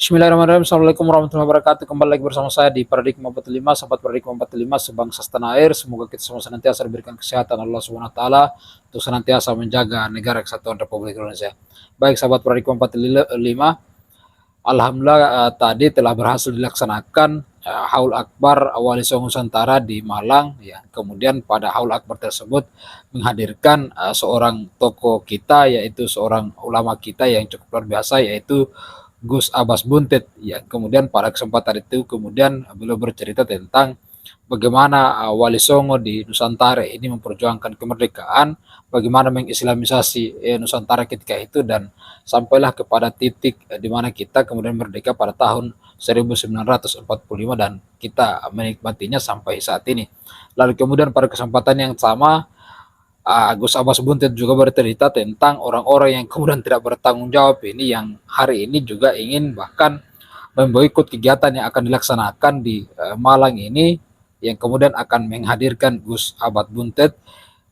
Bismillahirrahmanirrahim. Assalamualaikum warahmatullahi wabarakatuh. Kembali lagi bersama saya di Paradigma 45, sahabat Paradigma 45 sebangsa setanah air. Semoga kita semua senantiasa diberikan kesehatan Allah Subhanahu wa taala untuk senantiasa menjaga negara kesatuan Republik Indonesia. Baik sahabat Paradigma 45, alhamdulillah tadi telah berhasil dilaksanakan Haul Akbar Wali Songo Nusantara di Malang ya. Kemudian pada Haul Akbar tersebut menghadirkan seorang tokoh kita, yaitu seorang ulama kita yang cukup luar biasa, yaitu Gus Abbas Buntet ya. Kemudian pada kesempatan itu beliau bercerita tentang bagaimana Wali Songo di Nusantara ini memperjuangkan kemerdekaan, bagaimana mengislamisasi Nusantara ketika itu, dan sampailah kepada titik di mana kita kemudian merdeka pada tahun 1945 dan kita menikmatinya sampai saat ini. Lalu kemudian pada kesempatan yang sama Gus Abbas Buntet juga bercerita tentang orang-orang yang kemudian tidak bertanggung jawab ini, yang hari ini juga ingin bahkan memboikot kegiatan yang akan dilaksanakan di Malang ini, yang kemudian akan menghadirkan Gus Abbas Buntet.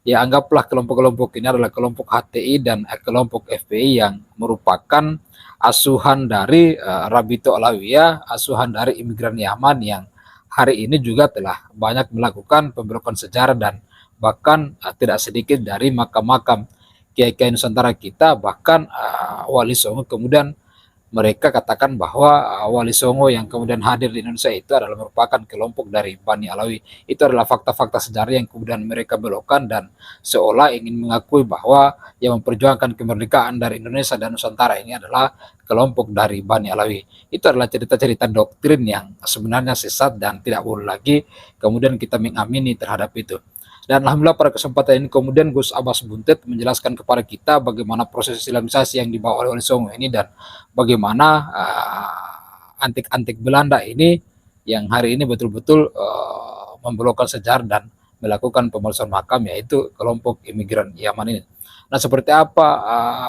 Ya, anggaplah kelompok-kelompok ini adalah kelompok HTI dan kelompok FPI yang merupakan asuhan dari Rabito Alawiyah, asuhan dari imigran Yaman yang hari ini juga telah banyak melakukan pembelokan sejarah, dan bahkan tidak sedikit dari makam-makam kiai-kiai Nusantara kita, bahkan Wali Songo kemudian mereka katakan bahwa Wali Songo yang kemudian hadir di Indonesia itu adalah merupakan kelompok dari Bani Alawi. Itu adalah fakta-fakta sejarah yang kemudian mereka belokkan dan seolah ingin mengakui bahwa yang memperjuangkan kemerdekaan dari Indonesia dan Nusantara ini adalah kelompok dari Bani Alawi. Itu adalah cerita-cerita doktrin yang sebenarnya sesat dan tidak boleh lagi kemudian kita mengamini terhadap itu. Dan alhamdulillah pada kesempatan ini kemudian Gus Abbas Buntet menjelaskan kepada kita bagaimana proses islamisasi yang dibawa oleh Songo ini, dan bagaimana antik-antik Belanda ini yang hari ini betul-betul membelokkan sejarah dan melakukan pemalsuan makam, yaitu kelompok imigran Yaman ini. Nah, seperti apa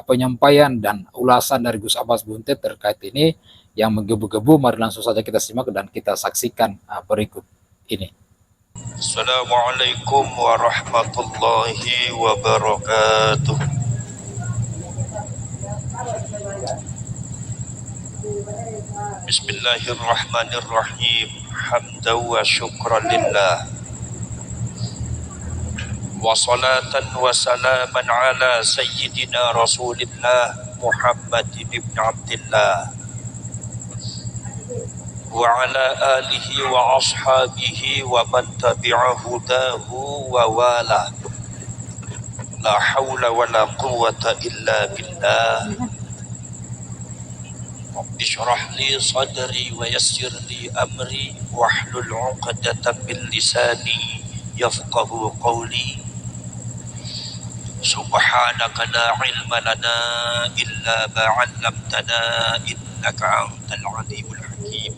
penyampaian dan ulasan dari Gus Abbas Buntet terkait ini yang menggebu-gebu, mari langsung saja kita simak dan kita saksikan berikut ini. Assalamualaikum warahmatullahi wabarakatuh. Bismillahirrahmanirrahim. Hamdan wa syukran lillah. Wa salatan wa salaman ala sayyidina Rasulillah Muhammad ibn Abdillah wa ala alihi wa ashabihi wa man tabi'a hudahu wa wala. La hawla wa la quwwata illa billah. Rabbi shrah li sadri wa yassir li amri wahlul 'uqdatam min lisani yafqahu qawli. Subhanaka la ilma lana illa ma 'allamtana innaka antal alimul hakim.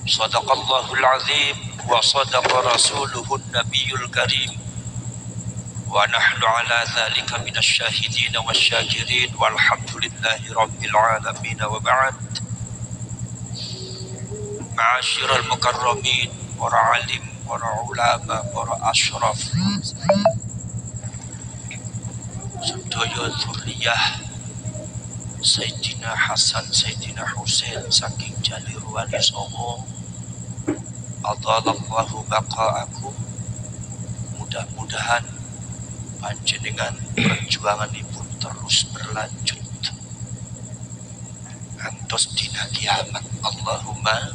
Sadaqallahul azim wa sadaqa rasuluhun nabiyul karim wa nahnu ala dhalika minasy syahidin wasyakirin walhamdulillahi rabbil alamin wa ba'd. Ma'asyiral mukarramin, para alim, para ulama, para asyraf, sedaya dzurriyyah Sayyidina Hasan, Sayyidina Husain saking Jalir Wali Songo, adallahu baqa'akum. Mudah-mudahan panjenengan perjuangan ibu terus berlanjut ngantos dina kiamat. Allahumma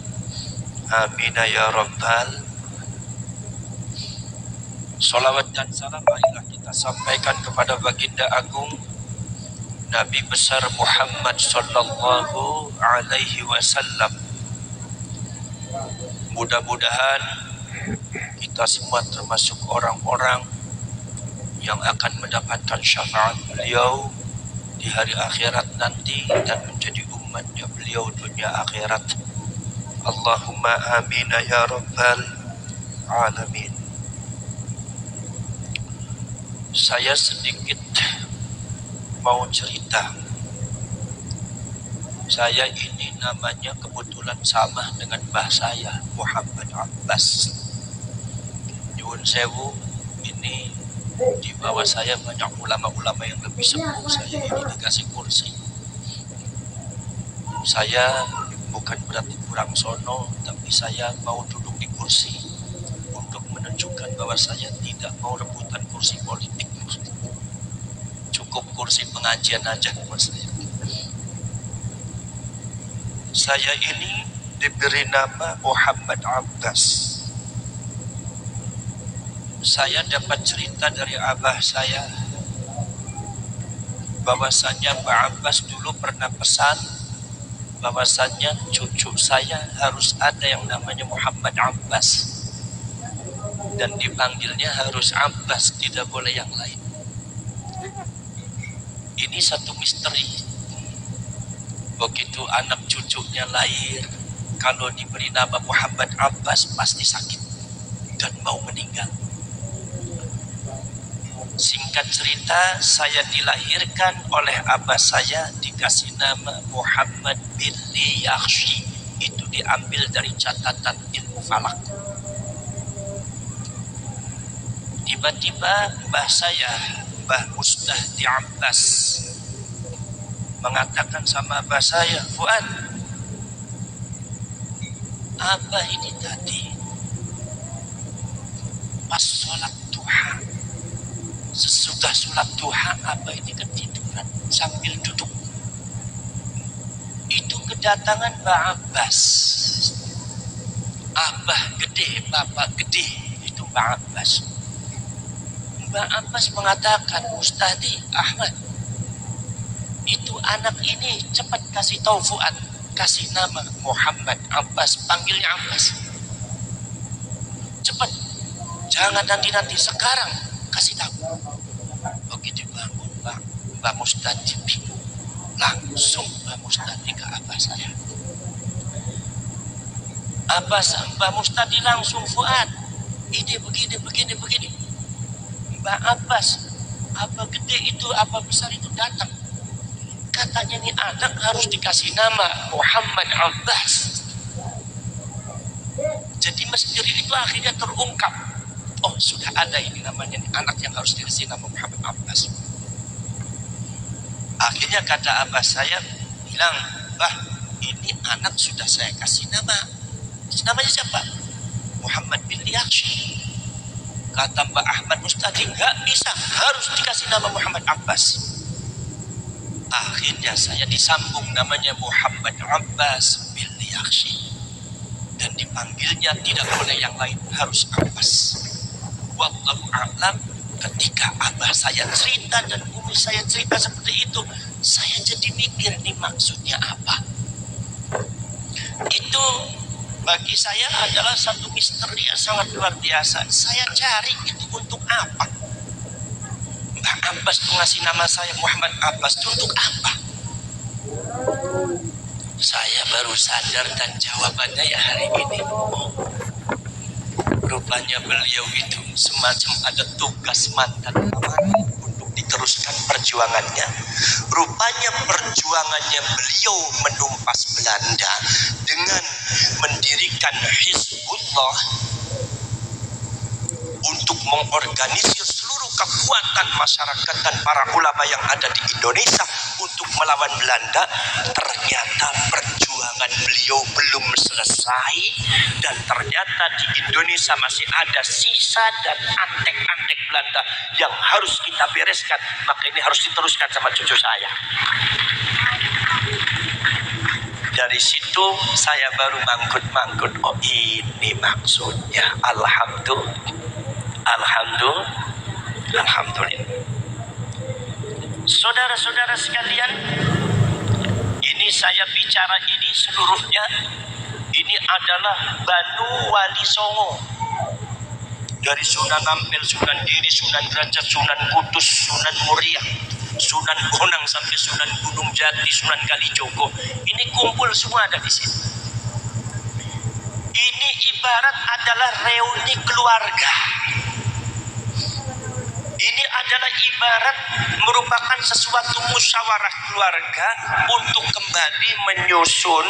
amin ya rabbal. Salawat dan salam marilah kita sampaikan kepada baginda agung Nabi besar Muhammad sallallahu alaihi wasallam. Mudah-mudahan kita semua termasuk orang-orang yang akan mendapatkan syafaat beliau di hari akhirat nanti dan menjadi umatnya beliau dunia akhirat. Allahumma amin ya rabbal alamin. Saya sedikit mau cerita. Saya ini namanya kebetulan sama dengan mbah saya, Muhammad Abbas. Nyuwun sewu, ini di bawah saya banyak ulama-ulama yang lebih sepuh. Saya ini dikasih kursi. Saya bukan berarti kurang sono, tapi saya mau duduk di kursi untuk menunjukkan bahwa saya tidak mau rebutan kursi politik. Cukup kursi pengajian aja buat saya. Saya ini diberi nama Muhammad Abbas. Saya dapat cerita dari abah saya bahwasanya Pak Abbas dulu pernah pesan bahwasanya cucu saya harus ada yang namanya Muhammad Abbas dan dipanggilnya harus Abbas, tidak boleh yang lain. Ini satu misteri. Begitu anak cucunya lahir, kalau diberi nama Muhammad Abbas pasti sakit dan mau meninggal. Singkat cerita, saya dilahirkan oleh abah saya dikasih nama Muhammad bin Yakhshi. Itu diambil dari catatan ilmu falak. Tiba-tiba mbah saya, Mbah Mustahdi Abbas, mengatakan sama abah saya, Fuad, abah ini tadi pas sholat duha, sesudah sholat duha abah ini ketiduran sambil duduk. Itu kedatangan Mbak Abbas. Abah gede, bapak gede, itu Mbak Abbas. Mbak Abbas mengatakan, Mustahdi Ahmad, itu anak ini cepat kasih tahu Fuad, kasih nama Muhammad Abbas, panggilnya Abbas. Cepat, jangan nanti sekarang, kasih tahu. Begitu bangun Mbak Mustahdi bingung, langsung Mbak Mustahdi ke abah saya. Mbak Mustahdi langsung, Fuad, ini begini. Mbak Abbas, apa gede itu, apa besar itu datang. Katanya ini anak harus dikasih nama Muhammad Abbas. Jadi misteri itu akhirnya terungkap. Oh, sudah ada ini namanya ini anak yang harus dikasih nama Muhammad Abbas. Akhirnya kata abah saya bilang, Bah, ini anak sudah saya kasih nama. Namanya siapa? Muhammad bin Yakhshi. Kata Mbak Ahmad Mustahdi, nggak bisa, harus dikasih nama Muhammad Abbas. Akhirnya saya disambung namanya Muhammad Abbas bin Yakhshi. Dan dipanggilnya tidak boleh yang lain, harus Abbas. Wallahu a'lam. Ketika abah saya cerita dan umi saya cerita seperti itu, saya jadi mikir nih maksudnya apa. Itu bagi saya adalah satu misteri yang sangat luar biasa. Saya cari itu untuk apa? Mbak Abbas mengasih nama saya Muhammad Abbas itu untuk apa? Saya baru sadar dan jawabannya ya hari ini. Rupanya beliau itu semacam ada tugas mantan amanah untuk diteruskan perjuangannya. Rupanya perjuangannya beliau menumpas Belanda dengan mendirikan Hizbullah untuk mengorganisir seluruh kekuatan masyarakat dan para ulama yang ada di Indonesia untuk melawan Belanda. Ternyata perjuangan beliau belum selesai dan ternyata di Indonesia masih ada sisa dan antek-antek Belanda yang harus kita bereskan. Maka ini harus diteruskan sama cucu saya. Dari situ saya baru mangkut-mangkut, oh ini maksudnya. Alhamdulillah. Saudara-saudara sekalian, ini saya bicara ini seluruhnya, ini adalah Banu Wali Songo. Dari Sunan Ampel, Sunan Giri, Sunan Derajat, Sunan Kudus, Sunan Muria, Sunan Bonang sampai Sunan Gunung Jati, Sunan Kalijogo. Ini kumpul semua ada di sini. Ini ibarat adalah reuni keluarga. Ini adalah ibarat merupakan sesuatu musyawarah keluarga untuk kembali menyusun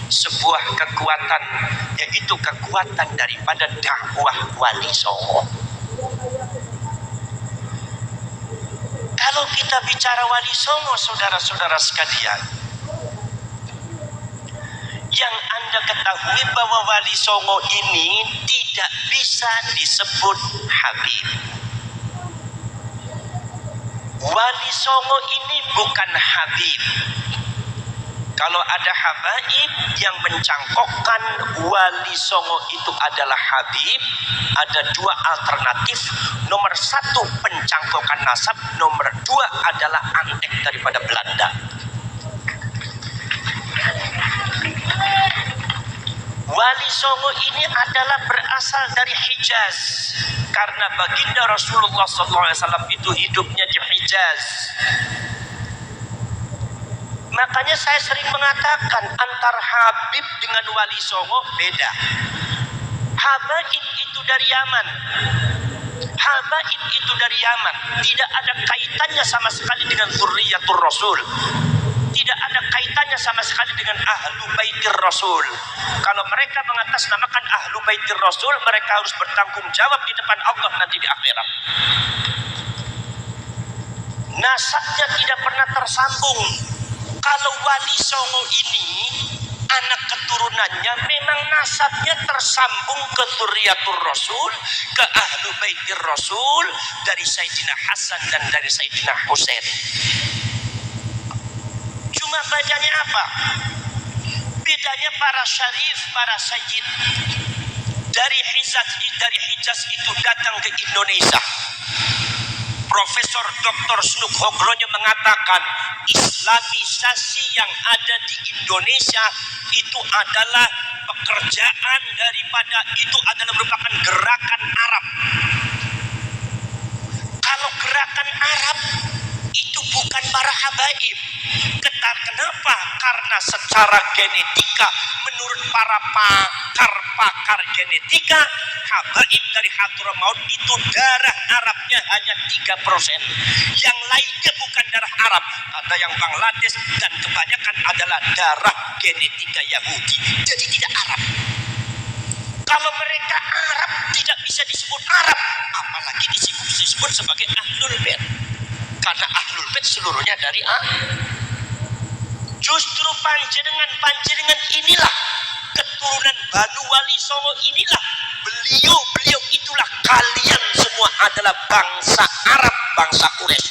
sebuah kekuatan, yaitu kekuatan daripada dakwah Wali Songo. Kalau kita bicara Wali Songo, saudara-saudara sekalian, Yang Anda ketahui bahwa Wali Songo ini tidak bisa disebut Habib. Wali Songo ini bukan Habib. Kalau ada habaib yang mencangkokkan Wali Songo itu adalah Habib, ada dua alternatif. Nomor satu pencangkokan nasab, nomor dua adalah antek daripada Belanda. Wali Songo ini adalah berasal dari Hijaz, karena baginda Rasulullah SAW itu hidupnya di Hijaz. Makanya saya sering mengatakan antara Habib dengan Wali Songo beda. Habaib itu dari Yaman. Habaib itu dari Yaman. Tidak ada kaitannya sama sekali dengan Dzurriyyatur Rasul. Tidak ada kaitannya sama sekali dengan Ahlu Baitir Rasul. Kalau mereka mengatasnamakan Ahlu Baitir Rasul, mereka harus bertanggung jawab di depan Allah nanti di akhirat. Nasabnya tidak pernah tersambung. Kalau Wali Songo ini, anak keturunannya memang nasabnya tersambung ke Dzurriyyatur Rasul, ke Ahlu Baitir Rasul, dari Sayyidina Hasan dan dari Sayyidina Husain. Cuma bedanya apa? Bedanya para syarif, para sayyid dari Hijaz itu datang ke Indonesia. Profesor Dr. Snuk Hogronya mengatakan Islamisasi yang ada di Indonesia itu adalah pekerjaan daripada, itu adalah merupakan gerakan Arab. Kalau gerakan Arab itu bukan para habaib. Kenapa? Karena secara genetika, menurut para pakar genetika, habaib dari Hadramaut itu darah Arabnya hanya 3%. Yang lainnya bukan darah Arab. Ada yang Bangladesh dan kebanyakan adalah darah genetika Yahudi. Jadi tidak Arab. Kalau mereka Arab tidak bisa disebut Arab, apalagi disebut sebagai Ahlul Bait. Karena Ahlul Bait seluruhnya dari Justru panjenengan inilah keturunan Banu Wali Songo inilah. Beliau itulah, kalian semua adalah bangsa Arab, bangsa Quraisy.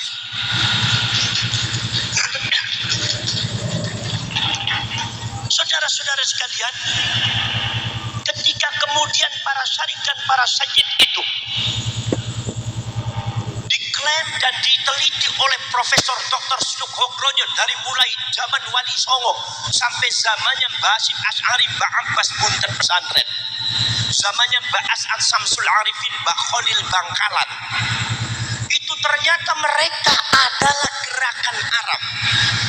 Saudara-saudara sekalian, ketika kemudian para syarif dan para sayyid itu diklaim dan diteliti oleh Profesor Dr. Snuk Hogronya dari mulai zaman Wali Songo sampai zamannya Mbah Hasyim Asy'ari, Mbah Abbas Bunten Pesantren, zamannya Mbah As'ad Samsul Arifin, Mbah Khalil Bangkalan, itu ternyata mereka adalah gerakan Arab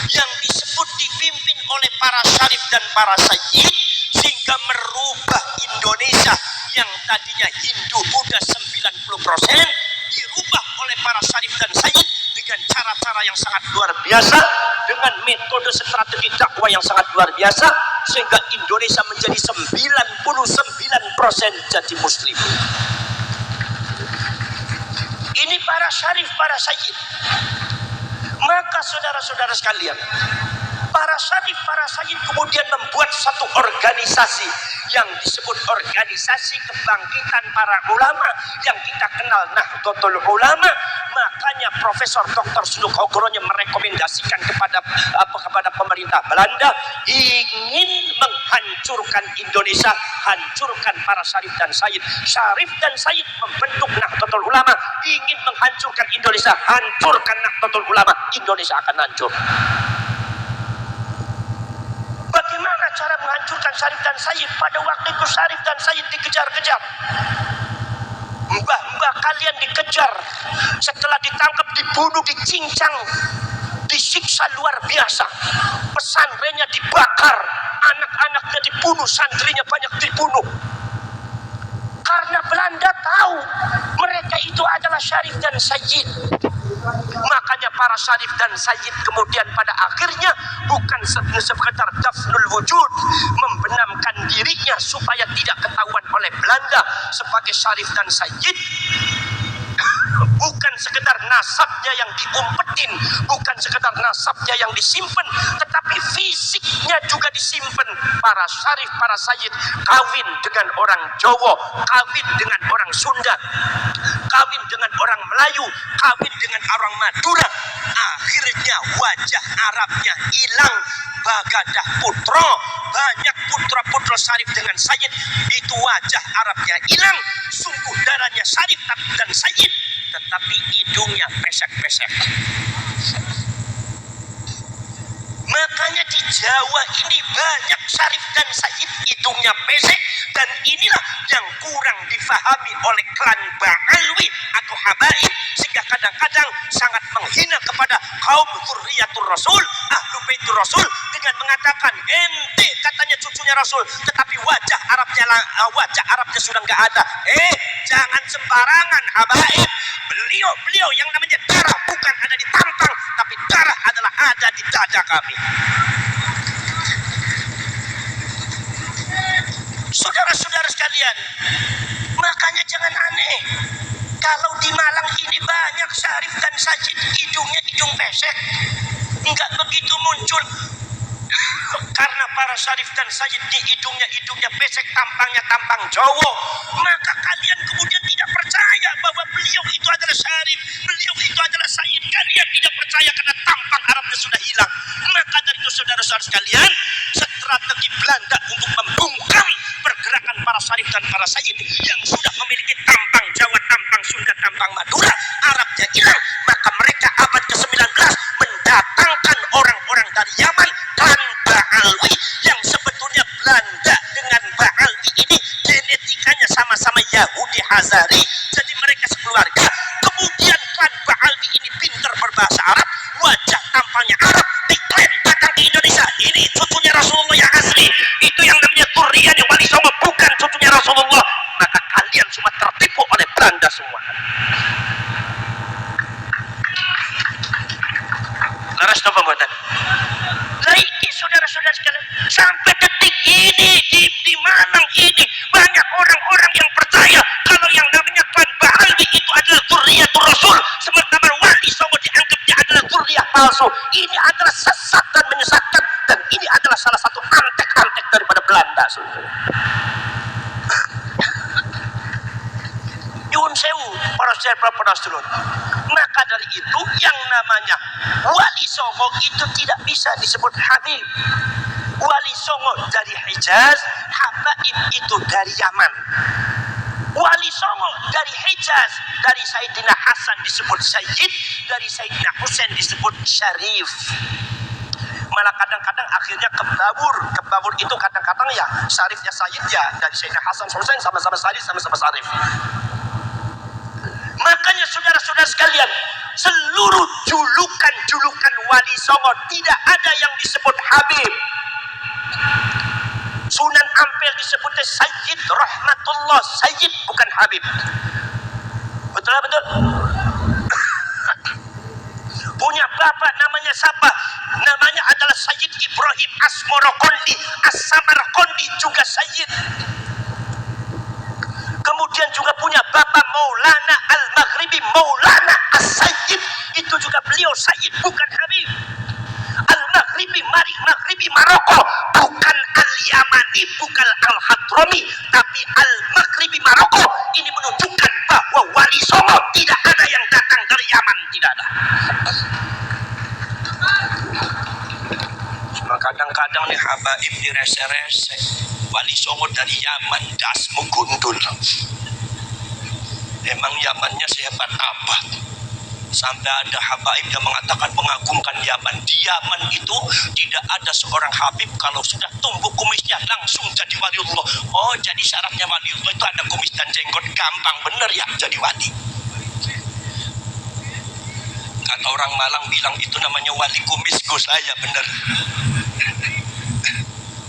yang disebut dipimpin oleh para syarif dan para sayyid, sehingga merubah Indonesia yang tadinya Hindu Buddha 90% dirubah oleh para syarif dan sayyid dengan cara-cara yang sangat luar biasa, dengan metode strategi dakwah yang sangat luar biasa, sehingga Indonesia menjadi 99% jadi muslim. Ini para syarif, para sayyid. Maka saudara-saudara sekalian, para syarif, para sayyid kemudian membuat satu organisasi yang disebut Organisasi Kebangkitan Para Ulama, yang kita kenal Nahdlatul Ulama. Makanya Profesor Dr. Snuk Hogronya merekomendasikan kepada pemerintah Belanda ingin menghancurkan Indonesia, hancurkan para syarif dan sayyid. Syarif dan sayyid membentuk Nahdlatul Ulama, ingin menghancurkan Indonesia, hancurkan Nahdlatul Ulama, Indonesia akan hancur. Bagaimana cara menghancurkan syarif dan sayyid? Pada waktu itu syarif dan sayyid dikejar-kejar. Mbah-mbah kalian dikejar, setelah ditangkap dibunuh, dicincang, disiksa luar biasa. Pesantrennya dibakar, anak-anaknya dibunuh, santrinya banyak dibunuh. Karena Belanda tahu mereka itu adalah syarif dan sayyid. Makanya para syarif dan sayyid kemudian pada akhirnya bukan sekedar dafnul wujud, membenamkan dirinya supaya tidak ketahuan oleh Belanda sebagai syarif dan sayyid, bukan sekedar nasabnya yang diumpetin, bukan sekedar nasabnya yang disimpan, tetapi fisiknya juga disimpan. Para syarif, para sayyid kawin dengan orang Jawa, kawin dengan orang Sunda, kawin dengan orang Melayu, kawin dengan orang Madura. Akhirnya wajah Arabnya hilang. Bagadah putra, banyak putra-putra syarif dengan sayyid, itu wajah Arabnya hilang. Sungguh darahnya syarif dan sayyid, tetapi hidungnya pesek-pesek. Makanya di Jawa ini banyak syarif dan sayyid hidungnya pesek, dan inilah yang kurang difahami oleh klan Ba'alwi atau habaib, sehingga kadang-kadang sangat menghina kepada kaum dzurriyyatur Rasul, ahlu baitur Rasul, dengan mengatakan ente katanya cucunya Rasul, tetapi wajah Arabnya sudah nggak ada. Jangan sembarangan habaib. Beliau yang namanya darah bukan ada di tampang, tapi darah adalah ada di dada kami. Saudara-saudara sekalian, makanya jangan aneh kalau di Malang ini banyak syarif dan sayyid hidungnya hidung pesek. Enggak begitu muncul karena para syarif dan sayyid di hidungnya pesek, tampangnya tampang Jawa. Maka kalian kemudian tidak percaya bahwa beliau itu adalah syarif, beliau itu adalah sayyid. Kalian tidak percaya karena tampang Arabnya sudah hilang. Maka dari itu saudara-saudara sekalian, strategi Belanda untuk membungkam pergerakan para syarif dan para sayyid yang sudah memiliki tampang Jawa, tampang Sunda, tampang Madura, Arabnya hilang. Maka mereka abad ke-19 mendatangkan orang-orang dari Yaman, klan Ba'alwi, yang sebetulnya Belanda dengan Ba'alwi ini genetikanya sama-sama Yahudi Hazari, jadi mereka sekeluarga. Kemudian klan Ba'alwi ini pintar berbahasa Arab, wajah tampangnya Arab, diklaim datang ke Indonesia, ini cucunya Rasulullah yang asli. Itu yang namanya Turiannya Wali Songo, bukan cucunya Rasulullah. Maka kalian cuma tertipu oleh Belanda semua. Laras apa buatan? Lah ini saudara-saudara sekalian, sampai detik ini di Malang ini banyak orang-orang yang percaya kalau yang namanya klan Ba'alwi itu adalah dzurriyyatur Rasul, sementara Wali Songo dianggapnya adalah dzurriyyah palsu. Ini adalah sesat dan menyesatkan, dan ini adalah salah satu antek-antek daripada Belanda. Nyuwun sewu para sedulur. Maka dari itu yang namanya Wali Songo itu tidak bisa disebut Habib. Wali Songo dari Hijaz, Habaib itu dari Yaman. Wali Songo dari Hijaz, dari Sayyidina Hasan disebut Sayyid, dari Sayyidina Husain disebut Syarif. Malah kadang-kadang akhirnya kebabur itu kadang-kadang ya syarifnya Sayyid ya, dari Sayyidina Hasan Husain sama-sama Sayyid, sama-sama Syarif. Makanya saudara-saudara sekalian, seluruh julukan Wali Songo tidak ada yang disebut Habib. Sunan Ampel disebutnya Sayyid Rahmatullah, Sayyid bukan Habib. Betul? Punya bapak namanya siapa? Namanya adalah Sayyid Ibrahim Asmorokondi, As-Samarkondi juga Sayyid. Kemudian juga punya bapak Maulana Al-Maghribi, Maulana As-Sayyid, itu juga beliau Sayyid bukan Habib. Al-Maghribi Maroko, bukan Al-Yamani, bukan Al-Hadrami, tapi Al-Maghribi Maroko. Ini menunjukkan bahwa Wali Songo tidak ada yang datang dari Yaman, tidak ada. Cuma kadang-kadang nih habaib direse-rese. Wali Songo dari Yaman, dasmu gundul. Emang Yamannya sehebat apa? Sampai ada habaib yang mengatakan mengagumkan Yaman. Di Yaman itu tidak ada seorang habib kalau sudah tumbuh kumisnya langsung jadi waliullah. Oh, jadi syaratnya waliullah itu ada kumis dan jenggot. Gampang bener ya jadi wali. Kata orang Malang bilang itu namanya wali kumis, go saya bener.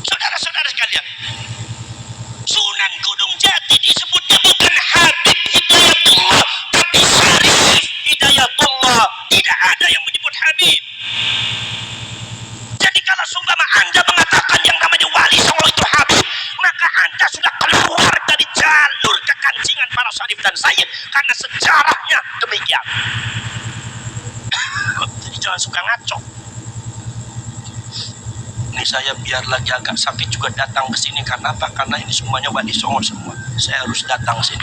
Saudara-saudara sekalian, Sunan Gunung Jati disebutnya bukan Habib Hidayatullah, tapi Syarif Hidayatullah. Tidak ada yang menyebut Habib. Jadi kalau seumpama Anda mengatakan yang namanya Wali Songo itu Habib, maka Anda sudah keluar dari jalur kekancingan para syarif dan sayyid, karena sejarahnya demikian. siap. Jadi jangan suka ngaco. Ini saya biar lagi agak sakit juga datang ke sini karena apa? Karena ini semuanya Wali Songo semua. Saya harus datang sini.